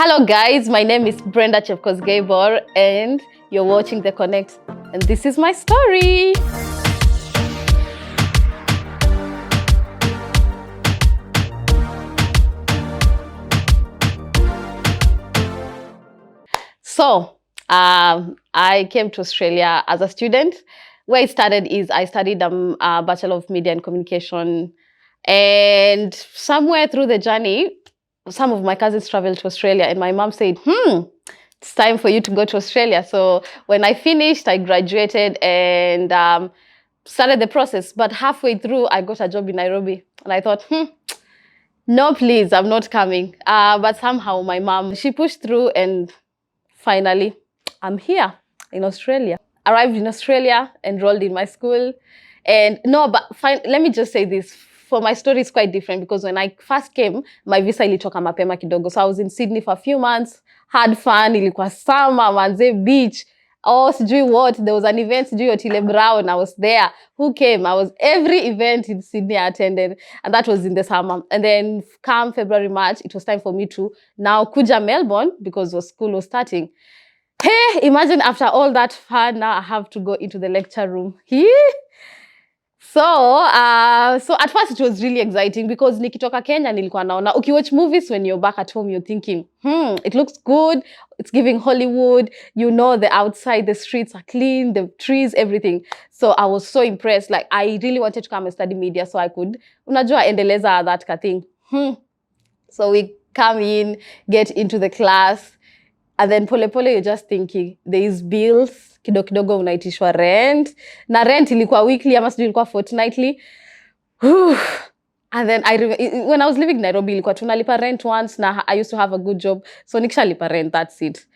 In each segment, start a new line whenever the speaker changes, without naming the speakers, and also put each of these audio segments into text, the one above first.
Hello guys, my name is Brenda Bor and you're watching The Connect, and this is my story. So, I came to Australia as a student. Where it started is I studied a Bachelor of Media and Communication, and somewhere through the journey, some of my cousins traveled to Australia, and my mom said, it's time for you to go to Australia. So when I finished, I graduated and started the process. But halfway through, I got a job in Nairobi, and I thought, no, please, I'm not coming. But somehow my mom, she pushed through, and finally, I'm here in Australia. Arrived in Australia, enrolled in my school. And no, but let me just say this. For my story, it's quite different because when I first came, my visa ilitoka mapema kidogo. So I was in Sydney for a few months, had fun, ilikuwa summer, manze beach. Oh, sijui what, there was an event, sijui Otile Brown, I was there. Who came? I was every event in Sydney I attended, and that was in the summer. And then come February, March, it was time for me to now kuja Melbourne because school was starting. Hey, imagine after all that fun, now I have to go into the lecture room. So at first it was really exciting because nikitoka Kenya nilikuwa naona, ukiwatch movies when you're back at home, you're thinking, it looks good, it's giving Hollywood, you know, the outside, the streets are clean, the trees, everything. So I was so impressed. Like, I really wanted to come and study media so I could, unajua, endeleza that ka thing. So we come in, get into the class, and then pole pole, you're just thinking, there is bills, kidogo unaitishwa rent. Na rent ilikuwa weekly, ama sijui ilikuwa fortnightly. And then when I was living in Nairobi, ilikuwa tunalipa rent once, na I used to have a good job. So nikishalipa rent, that's it.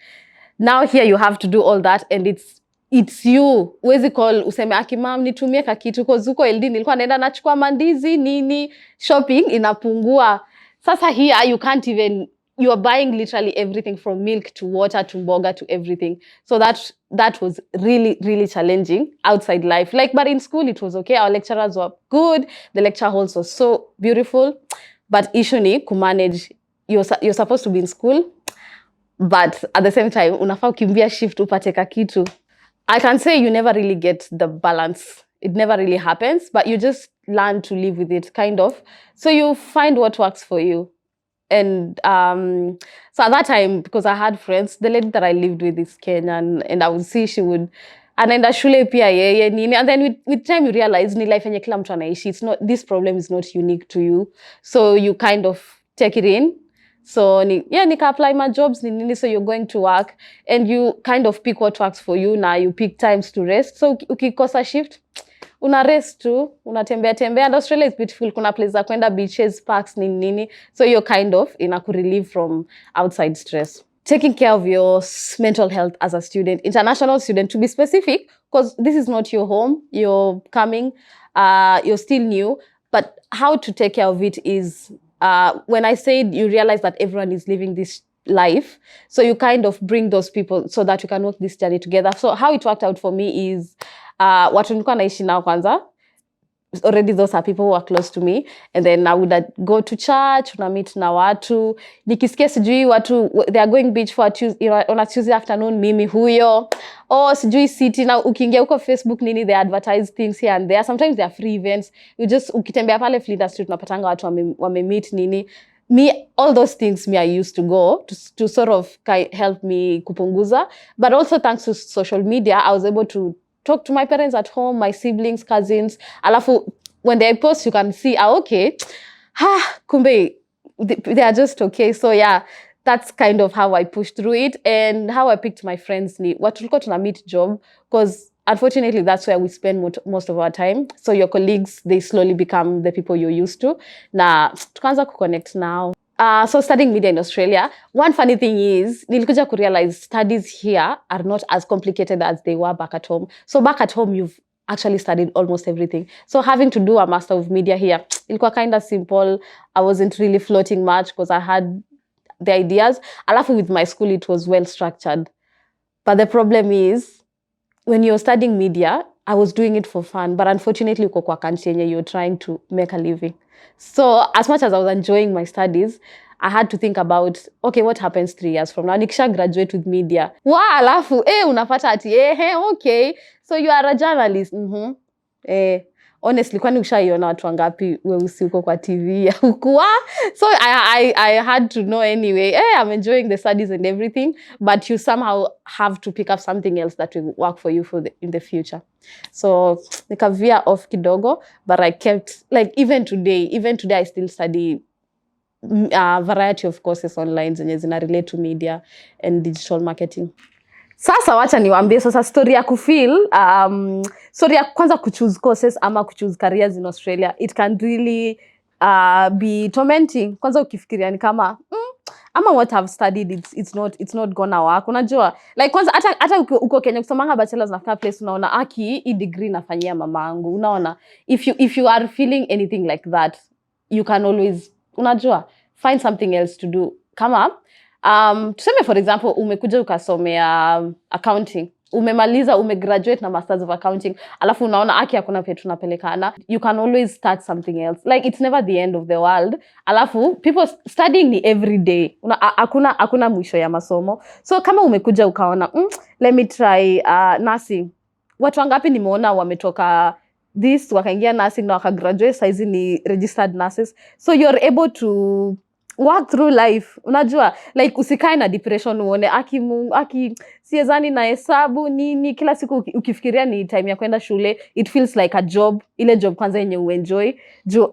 Now here you have to do all that, and it's you. Uwezi call useme aki mam nitumie kakitu, cause huko LD nilikuwa naenda nachukua mandizi nini, shopping inapungua. Sasa here you can't even, you are buying literally everything from milk to water to mboga to everything. So that was really, really challenging outside life. Like, but in school it was okay. Our lecturers were good. The lecture halls were so beautiful. But issue ni kumanage. You're supposed to be in school, but at the same time, unafaa ukimbia shift upate kakitu. I can say you never really get the balance. It never really happens, but you just learn to live with it, kind of. So you find what works for you. And so at that time, because I had friends, the lady that I lived with is Kenyan, and I would see she would, anaenda shule pia yeye nini, and then with time you realize ni life yenye kila mtu anaishi. It's not, this problem is not unique to you, so you kind of take it in. So nika apply my jobs nini, so you're going to work and you kind of pick what works for you. Now you pick times to rest. So ukikosa shift, una rest tu, unatembea tembea. And Australia is beautiful. Kuna place za kwenda, beaches, parks, nini. So you're kind of relief from outside stress. Taking care of your mental health as a student, international student to be specific, because this is not your home. You're coming, you're still new. But how to take care of it is, when I said you realize that everyone is living this life, so you kind of bring those people so that you can work this journey together. So how it worked out for me is, watu nilikuwa naishi nao kwanza, already those are people who are close to me, and then I would go to church, una meet na watu, nikisikia sijui watu they are going beach for on a Tuesday afternoon, mimi huyo. Sijui city, na ukiingia huko Facebook nini, they advertise things here and there. Sometimes they are free events. You just ukitembea pale Flinders Street unapatanga watu wame meet nini. Me, all those things I used to go to sort of help me kupunguza. But also thanks to social media, I was able to talk to my parents at home, my siblings, cousins. Alafu, when they post, you can see, okay, kumbe, they are just okay. So yeah, that's kind of how I pushed through it, and how I picked my friends ni watu tulikuwa tuna meet job, because unfortunately that's where we spend most of our time. So your colleagues, they slowly become the people you're used to. Na tukaanza kuconnect now. So studying media in Australia, one funny thing is, nilikuja kurealize studies here are not as complicated as they were back at home. So back at home, you've actually studied almost everything. So having to do a Master of Media here, ilikuwa kind of simple. I wasn't really floating much because I had the ideas. Alafu with my school, it was well structured. But the problem is, when you're studying media, I was doing it for fun, but unfortunately, uko kwa country yenye you're trying to make a living. So as much as I was enjoying my studies, I had to think about, okay, what happens 3 years from now? Nikisha graduate with media. Alafu, unapata ati, okay, so you are a journalist. Honestly, kwani ushaiona watu wangapi weusi uko kwa TV ya ukua? So I had to know anyway, I'm enjoying the studies and everything, but you somehow have to pick up something else that will work for you in the future. So nikavia off kidogo, but I kept, like, even today I still study variety of courses online zenye zina relate to media and digital marketing. Sasa wacha niwaambie sasa story ya kufeel, story ya kwanza kuchoose courses ama kuchoose careers in Australia. It can really be tormenting. Kwanza ukifikiria ni kama ama what I've studied it's not gonna work. Unajua, like kwanza hata uko Kenya kusomanga bachelor's nafika place unaona hii degree nafanyia mamangu. Unaona, if you are feeling anything like that, you can always, unajua, find something else to do. Kama tuseme for example umekuja ukasomea accounting, umemaliza, umegraduate na masters of accounting, alafu unaona hakuna pia tunapelekana, you can always start something else. Like it's never the end of the world. Alafu people studying ni every day, hakuna mwisho ya masomo. So kama umekuja ukaona let me try nursing, watu wangapi nimeona wametoka this wakaingia nursing na wakagraduate, saizi ni registered nurses. So you're able to work through life. Unajua, like usikae na depression uone siezani na hesabu nini, kila siku ukifikiria ni time ya kwenda shule, it feels like a job. Ile job kwanza yenye uenjoy.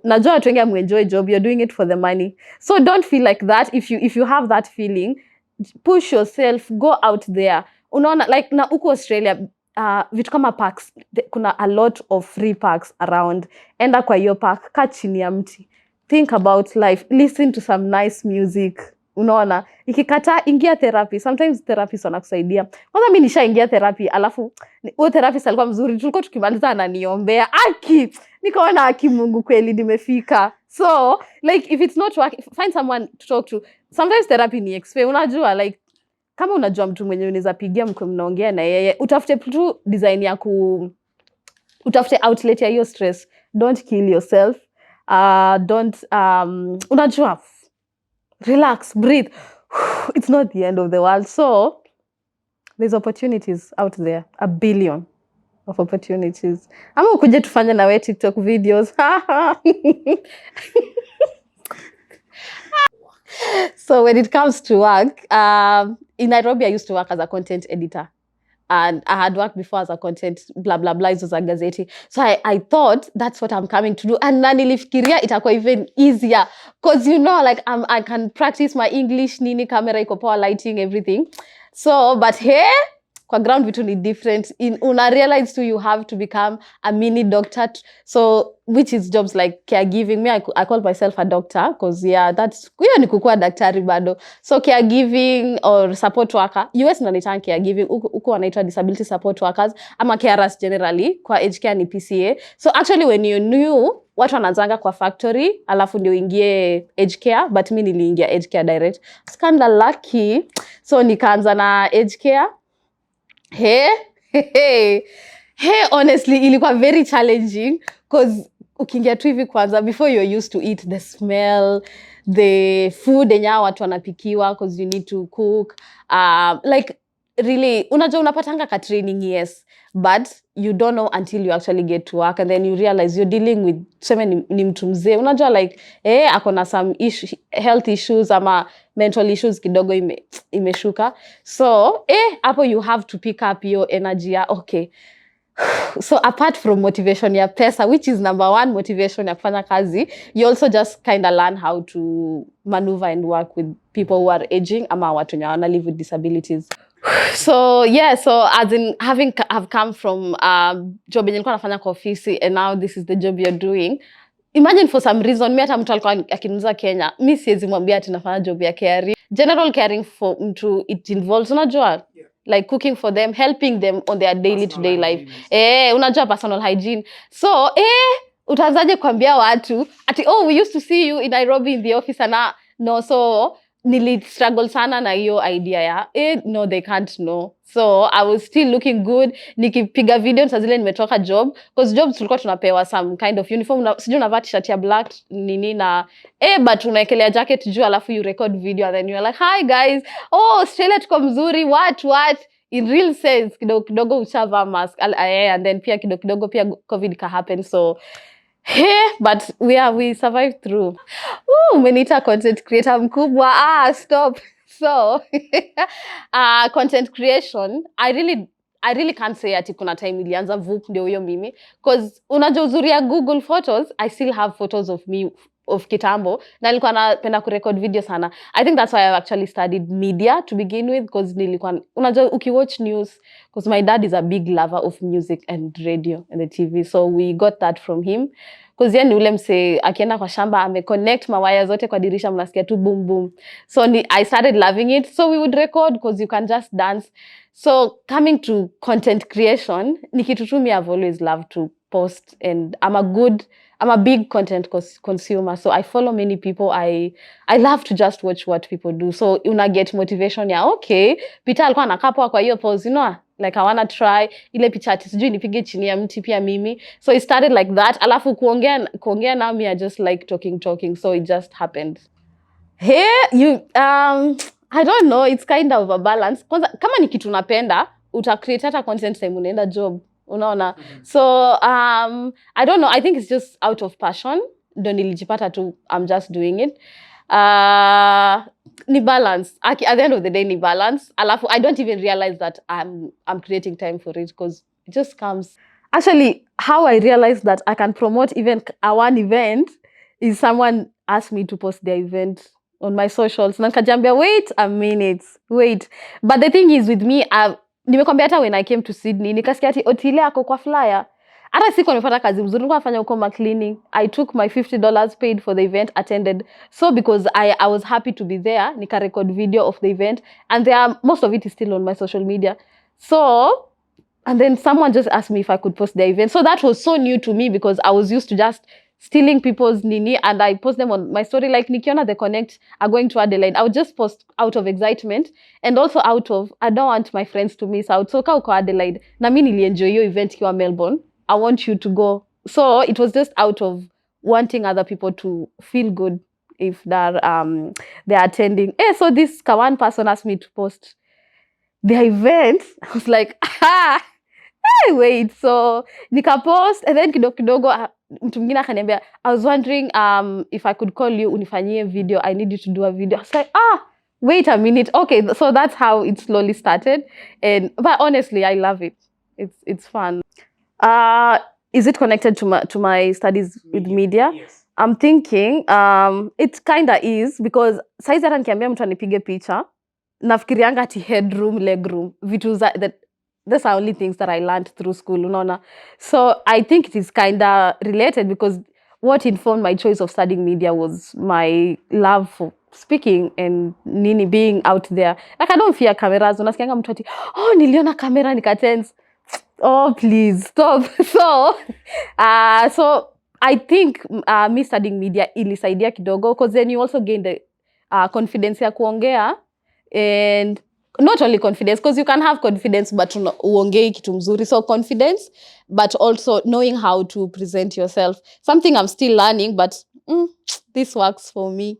Najua watu wengi muenjoy job, you're doing it for the money. So don't feel like that. If you have that feeling, push yourself, go out there. Unaona, like na uko Australia, vitu kama parks, kuna a lot of free parks around. Enda kwa hiyo park, kaa chini ya mti, think about life, listen to some nice music. Unaona, ikikata ingia therapy. Sometimes therapists wanakusaidia. Kwanza mimi nishaingia therapy, alafu huyo therapist alikuwa mzuri, tulikuwa tukimaliza ananiombea nikaona Mungu kweli nimefika. So like if it's not working, find someone to talk to. Sometimes therapy ni expensive. Unajua, like kama unajua mtu mwenye unaweza pigia mko mnaongea na yeye, utafute tu design ya utafute outlet ya hiyo stress. Don't kill yourself. Unajua, relax, breathe. It's not the end of the world. So there's opportunities out there, a billion of opportunities. Ama ukuje tufanye na we TikTok videos. So when it comes to work, in Nairobi I used to work as a content editor. And I had worked before as a content blah blah blah, it was a gazette. So I thought that's what I'm coming to do. And na nilifikiria itakuwa even easier, because you know, like I can practice my English, nini, camera iko power, lighting, everything. So but here kwa ground vitu ni different. Una realize too you have to become a mini doctor. So which is jobs like caregiving. Me, I call myself a doctor because hiyo ni kukua daktari bado. So caregiving or support worker. US nanaita caregiving, huko wanaitwa disability support workers ama carers generally. Kwa aged care ni PCA. So actually when you knew, watu wanazanga kwa factory alafu ndio ingie aged care, but mimi niliingia aged care direct. I was kind of lucky. So nikaanza na aged care. Honestly ilikuwa very challenging, because ukiingia tu hivi kwanza, before you're used to eat the smell, the food yenye watu wanapikiwa, because you need to cook, like really unajua unapatanga ka training, yes, but you don't know until you actually get to work, and then you realize you're dealing with ni mtu mzee, unajua like akona some health issues ama mental issues kidogo imeshuka. So hapo you have to pick up your energy ya okay. So apart from motivation ya pesa, which is number one motivation ya kufanya kazi, you also just kind of learn how to maneuver and work with people who are aging ama watu wenye wana live with disabilities. So yeah, so as in have come from job yenye nilikuwa nafanya kwa ofisi, and now this is the job you're doing. Imagine for some reason, mimi hata mtu alikuwa akiniuliza Kenya, mimi siwezi mwambia ati nafanya job ya caring. General caring for mtu, it involves, unajua, like cooking for them, helping them on their daily to day life. Unajua personal hygiene. So utaanzaje kuambia watu ati we used to see you in Nairobi in the office, and no, so struggle sana na hiyo idea ya no they can't know, so I was still looking good nikipiga video saa zile nimetoka job, because jobs tulikuwa tunapewa some kind of uniform sijui unavaa t-shirt ya black nini na but unaekelea jacket juu alafu you record video and then you're like hi guys, Australia tuko mzuri what in real sense kidogo uchava mask and then pia kidogo pia covid ka happen, so but we survived through. Umenita content creator mkubwa. Stop. So content creation, I really can't say ati kuna time ilianza vup ndio huyo mimi, because unajua uzuri ya Google Photos, I still have photos of me of kitambo na nilikuwa napenda kurecord video sana. I think that's why I actually studied media to begin with, because nilikuwa unajua ukiwatch news, because my dad is a big lover of music and radio and the TV, so we got that from him. Because yeye ni ule mse akienda kwa shamba ameconnect mawaya zote kwa dirisha mnasikia tu boom boom. So I started loving it, so we would record because you can just dance. So coming to content creation, ni kitu tu me I've always loved to post, and I'm a big content consumer, so I follow many people. I love to just watch what people do, so una get motivation ya okay, Peter alikuwa anakaa kwa hiyo pose, you know, like I wanna try ile picha ati sijui nipige chini ya mti pia mimi, so it started like that. Alafu kuongea na me I just like talking, so it just happened. I don't know, it's kind of a balance. Kwanza kama ni kitu napenda uta create hata content time unaenda job, unaona. So I don't know, I think it's just out of passion ndo nilijipata tu I'm just doing it. Ni balance at the end of the day, ni balance. Alafu I don't even realize that I'm creating time for it, because it just comes. Actually, how I realized that I can promote even one event is someone asked me to post their event on my socials. Na nikajambia wait a minute, wait. But the thing is with me, nimekwambia hata when I came to Sydney nikasikia ati Otile ako kwa flyer. Hata siku nimepata kazi mzuri, nilikuwa nafanya huko cleaning. I took my $50 paid for the event, attended. So because I was happy to be there, nika record video of the event, and most of it is still on my social media. So and then someone just asked me if I could post the event. So that was so new to me, because I was used to just stealing people's nini, and I post them on my story. Like nikiona The Connect are going to Adelaide, I would just post out of excitement, and also out of I don't want my friends to miss out. So ka uko Adelaide na mimi nilienjoy hiyo event kiwa Melbourne, I want you to go. So it was just out of wanting other people to feel good if they're attending. So this one person asked me to post the event. I was like, hey, wait. So nika post, and then kidogo mtu mwingine akaniambia, I was wondering if I could call you unifanyie video. I need you to do a video. I was like, wait a minute. Okay, so that's how it slowly started. But honestly, I love it. It's fun. Is it connected to my studies with media?
Yes.
I'm thinking it kinda is, because saizi hata nikiambia mtu anipige picha nafikirianga ati headroom, legroom, vitu those are only things that I learned through school, unaona. So I think it is kinda related, because what informed my choice of studying media was my love for speaking and nini being out there. Like I don't fear cameras. Unasikianga mtu ati niliona kamera nikatense. Oh, please stop. So I think me studying media ilisaidia kidogo, because then you also gain the confidence ya kuongea, and not only confidence, because you can have confidence but uongei kitu mzuri. So confidence, but also knowing how to present yourself. Something I'm still learning, but this works for me.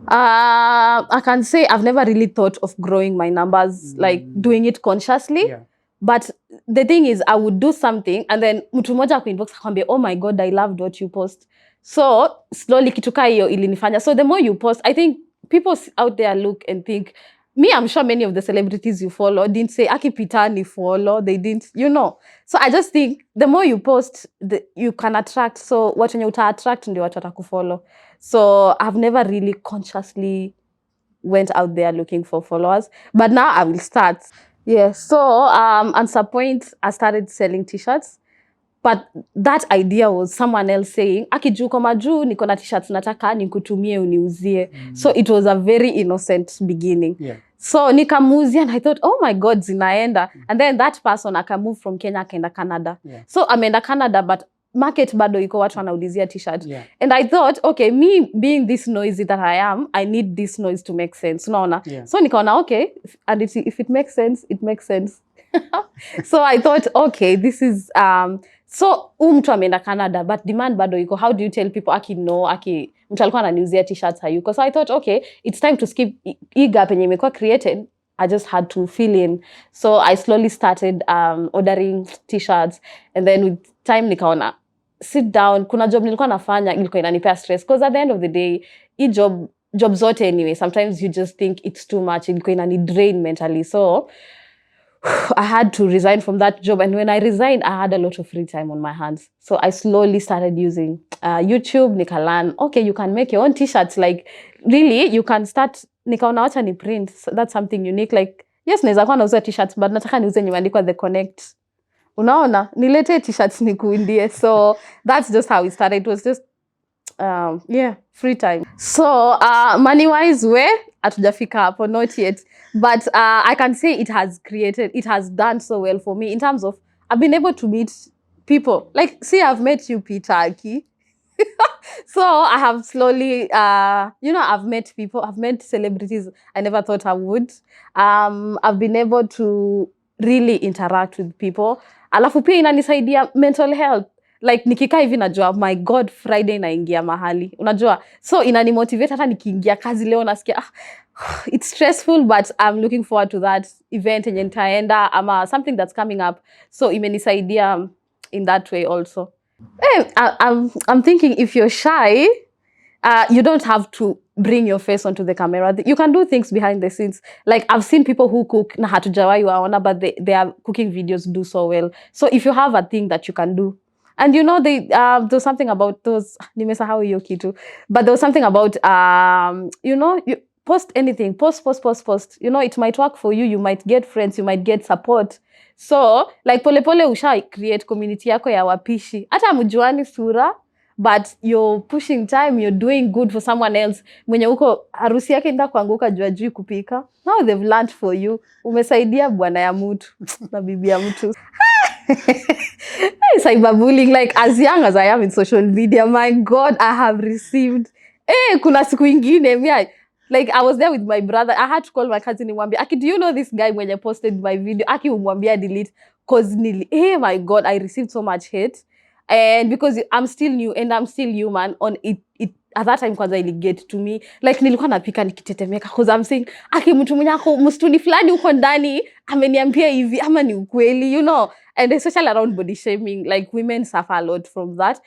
I can say I've never really thought of growing my numbers, like doing it consciously.
Yeah.
But the thing is, I would do something, and then mtu mmoja kwa inbox akwambia, oh my God, I loved what you post. So slowly kituka hiyo ilinifanya. So the more you post, I think people out there look and think, me, I'm sure many of the celebrities you follow didn't say, Aki Peter ni follow, they didn't, you know. So I just think the more you post, you can attract. So what when you attract ndio watu watakufollow. So I've never really consciously went out there looking for followers, but now I will start. Yeah, so at some point I started selling t-shirts, but that idea was someone else saying, akiju kama juu niko na t-shirts nataka nikutumie uniuzie. So it was a very innocent beginning.
Yeah.
So nikamuuzia, and I thought, oh my God, zinaenda. And then that person aka move from Kenya akaenda Canada.
Yeah.
So ameenda Canada, but market bado iko watu wanaulizia t-shirt. And I thought, okay, me being this noisy that I am, I need this noise to make sense. Unaona? So nikaona, okay, and if it makes sense, it makes sense. So I thought, okay, this is so mtu ameenda Canada but demand bado iko. How do you tell people mtu alikuwa ananiuzia t-shirts hayuko? So I thought, okay, it's time to skip gap yenye imekuwa created. I just had to fill in. So I slowly started ordering t-shirts, and then with time nikaona sit down, kuna job nilikuwa nafanya ilikuwa inanipea stress, because at the end of the day job zote anyway, sometimes you just think it's too much, ilikuwa inani drain mentally. So I had to resign from that job, and when I resigned, I had a lot of free time on my hands. So I slowly started using YouTube. Nikalan, okay, you can make your own t-shirts. Like, really, you can start. Nikaona wacha ni print. So that's something unique. Like, yes, naweza kuwa nauza t-shirts, but nataka niuze nimeandikwa The Connect. Unaona, nilete t-shirts nikuindie. So that's just how it started. It was just free time. So money-wise, hatujafika hapo, not yet. But I can say it has done so well for me in terms of I've been able to meet people. Like, see, I've met you, Peter Aki. So I have slowly, I've met people, I've met celebrities I never thought I would. I've been able to really interact with people. Alafu pia inanisaidia mental health. Like, nikikaa hivi najua, my God, Friday naingia mahali. Unajua? So inanimotivate hata nikiingia kazi leo nasikia, it's stressful, but I'm looking forward to that event yenye nitaenda ama something that's coming up. So imenisaidia in that way also. Hey, I'm thinking if you're shy, you don't have to bring your face onto the camera. You can do things behind the scenes. Like, I've seen people who cook na hatujawai waona, but their cooking videos do so well. So if you have a thing that you can do, and there's something about those, nimesahau hiyo kitu, but there was something about, you post anything, post. It might work for you. You might get friends, you might get support. So, like, pole usha create community yako ya wapishi. Hata mjuani sura, but you're pushing time, you're doing good for someone else. Mwenye uko harusi yake nda kuanguka juu kupika. Now they've learned for you. Umesaidia bwana ya mtu na bibi ya mtu. Cyberbullying, like, as young as I am in social media, my God, I have received. Kuna siku ingine, like, I was there with my brother. I had to call my cousin nimwambia, Aki, do you know this guy when I posted my video? Aki umwambia delete. Cause my God, I received so much hate. And because I'm still new and I'm still human, on it at that time kwanza ili get to me. Like, nilikuwa napika nikitetemeka, cause I'm saying, Aki, mtu mwenye ako mstuni fulani uko ndani ameniambia hivi ama ni ukweli, and especially around body shaming, like, women suffer a lot from that.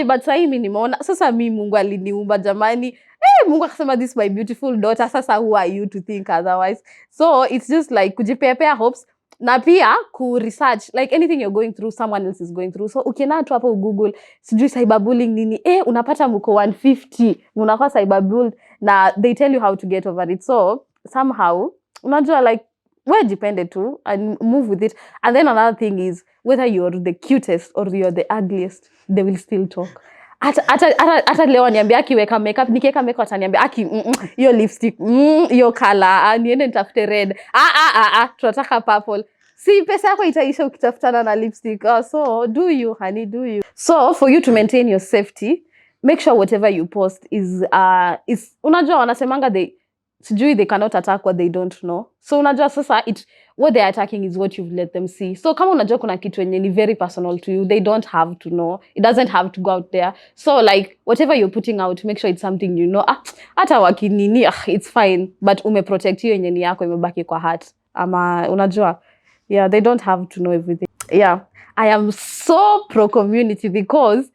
But sasa mimi nimeona sasa mimi Mungu aliniumba jamani. Mungu akasema, this my beautiful daughter, sasa who are you to think otherwise? So it's just like kujipea hopes, na pia ku-research, like, anything you're going through, someone else is going through. So ukienda tu hapo Google, sijui cyberbullying nini, unapata mko 150, unakuwa cyberbullied, na they tell you how to get over it. So somehow, unajua, like, we're dependent to and move with it. And then another thing is, whether you're the cutest or you're the ugliest, they will still talk. Ata leo niambia akiweka makeup, nikiweka makeup ataniambia Aki, your lipstick, your color, niende nitafute red. Tunataka purple. Si pesa yako itaisha ukitafutana na lipstick. So do you, honey, do you. So for you to maintain your safety, make sure whatever you post is unajua wanasemanga they cannot attack what they don't know. So unajua sasa what they're attacking is what you've let them see. So kama unajua kuna kitu yenye ni very personal to you, they don't have to know. It doesn't have to go out there. So, like, whatever you're putting out, make sure it's something you know. Hata wakinini, it's fine. But umeprotect hiyo yenye ni yako imebaki kwa heart. Ama unajua, yeah, they don't have to know everything. Yeah, I am so pro-community because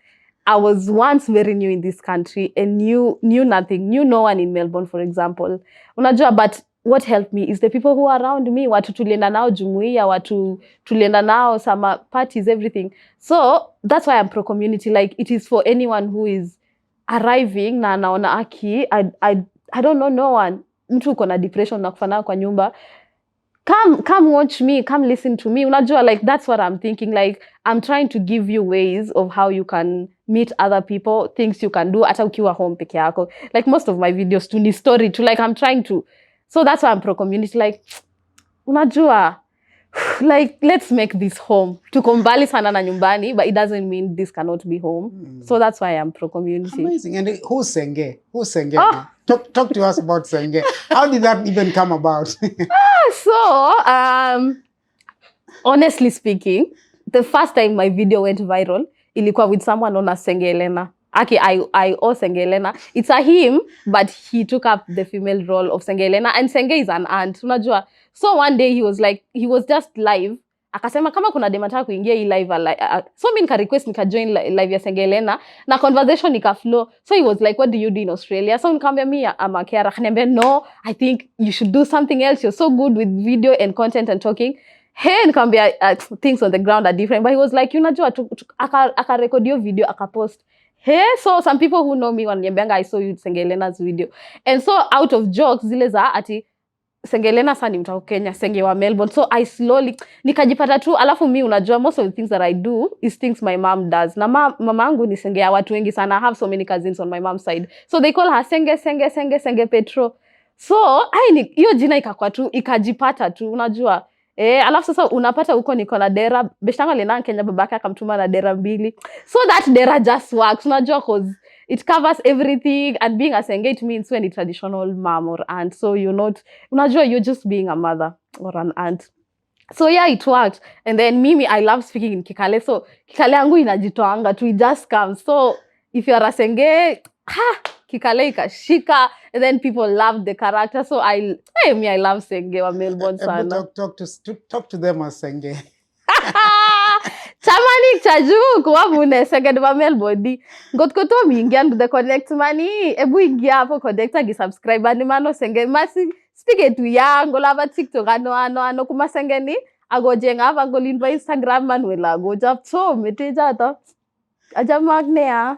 I was once very new in this country and knew nothing, knew no one in Melbourne, for example. Unajua, but what helped me is the people who are around me. Watu tulienda nao jumuiya, watu tulienda nao sama parties, everything. So that's why I'm pro-community. Like, it is for anyone who is arriving na anaona Aki, I don't know no one. Mtu uko na depression na kufana kwa nyumba. Come watch me, come listen to me. Unajua, like, that's what I'm thinking. Like, I'm trying to give you ways of how you can meet other people, things you can do hata ukiwa home peke yako. Like, most of my videos tu ni story tu, like, I'm trying to. So that's why I'm pro-community. Like, unajua, like, let's make this home. Tuko mbali sana na nyumbani, but it doesn't mean this cannot be home. So that's why I'm pro-community.
Amazing. And who's Senge? Who's Senge? Oh. Talk to us about Senge. How did that even come about?
Honestly speaking, the first time my video went viral, ilikuwa with someone known as Senge Elena. Okay, I owe Senge Elena. It's a him, but he took up the female role of Senge Elena. And Senge is an aunt, unajua. So one day he was just live. Akasema kama kuna dem anataka kuingia hii live. So mimi nika request nika join live ya Senge Elena. Na conversation nika flow. So he was like, what do you do in Australia? So nikamwambia mimi I'm a carer. Akaniambia no, I think you should do something else. You're so good with video and content and talking. Hey, nikamwambia things on the ground are different. But he was like, unajua aka record your video aka post. Hey, so some people who know me wananiambianga I saw you Senge Elena's video. And so out of jokes zile za ati Senge Elena sasa ni mtao Kenya, Senge wa Melbourne. So I slowly nikajipata tu, alafu mimi unajua most of the things that I do is things my mom does. Na mama yangu ni Senge ya watu wengi sana. I have so many cousins on my mom's side. So they call her Senge Petro. So hiyo jina ikakuwa tu ikajipata tu unajua. Alafu sasa unapata huko niko na dera. Beshtanga lena Kenya babake akamtuma na dera 2. So that dera just works. Unajua cause it covers everything, and being a Senge it means when a traditional mom or aunt. So unajua you're just being a mother or an aunt. So yeah, it worked. And then mimi I love speaking in Kikale. So Kikale yangu inajitoanga tu, it just comes. So if you are a Senge, Kikale ikashika, and then people love the character. So I love Senge wa Melbourne sana.
Talk to them as Senge.
Chamani chaju kuwa mune Senge wa Melbourne. Ngotkoto mingia to the connect mani. Ebu ingia hapo connecta gisubscribe ni mano Senge masi speak tu yango lava TikTok ano kuma Senge ni agojenga hapa ngolinva Instagram manuela agoja so meteja ata aja magnea.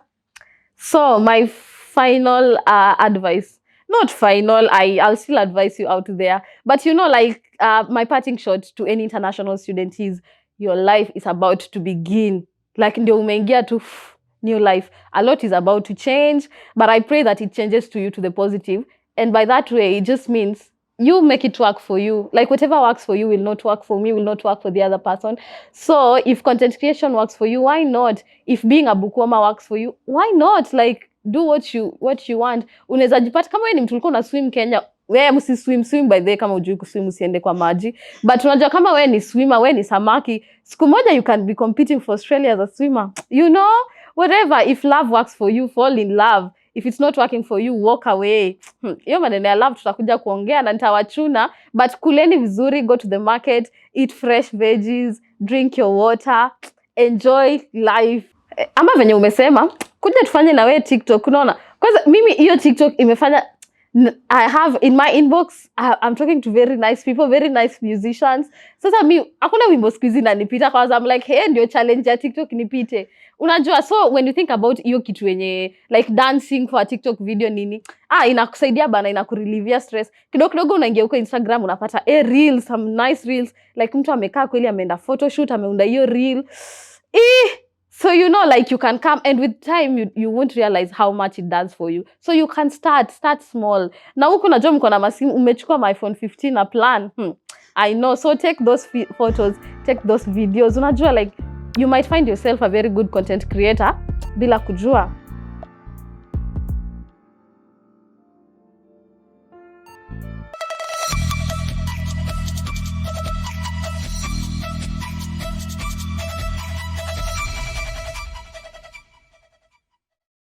So my final advice, not final, I'll still advise you out there, but my parting shot to any international student is your life is about to begin. Like ndio umeingia to new life. A lot is about to change, but I pray that it changes to you to the positive. And by that way, it just means you make it work for you. Like whatever works for you will not work for me, will not work for the other person. So if content creation works for you, why not? If being a bookwormer works for you, why not? Like do what you want. Unaweza jipata kama wewe ni mtu ulikuwa una swim Kenya, wewe swim by the way, kama hujui kuswim usiende kwa maji. But unajua kama wewe ni swimmer, wewe ni samaki, siku moja you can be competing for Australia as a swimmer. Whatever, if love works for you, fall in love. If it's not working for you, walk away. Hiyo maneno ya love tutakuja kuongea na nitawachuna, but kuleni vizuri, go to the market, eat fresh veggies, drink your water, enjoy life. Ama venye umesema, kuja tufanye na wewe TikTok, unaona? Kwanza mimi hiyo TikTok imefanya I have in my inbox, I'm talking to very nice people, very nice musicians. Sasa mimi hakuna wimbo squeezy na nipita cause I'm like, hey, ndio challenge ya TikTok nipite. Unajua, so when you think about hiyo kitu yenye like dancing for a TikTok video nini, inakusaidia bana, inakurelievia stress. Kidogo unaingia huko Instagram unapata reels, some nice reels, like mtu amekaa kweli ameenda photoshoot, ameunda hiyo reel. So like you can come, and with time you won't realize how much it does for you. So you can start small. Na huko najua mko na masimu, umechukua my iPhone 15 na plan. I know. So take those photos, take those videos. Unajua like you might find yourself a very good content creator bila kujua.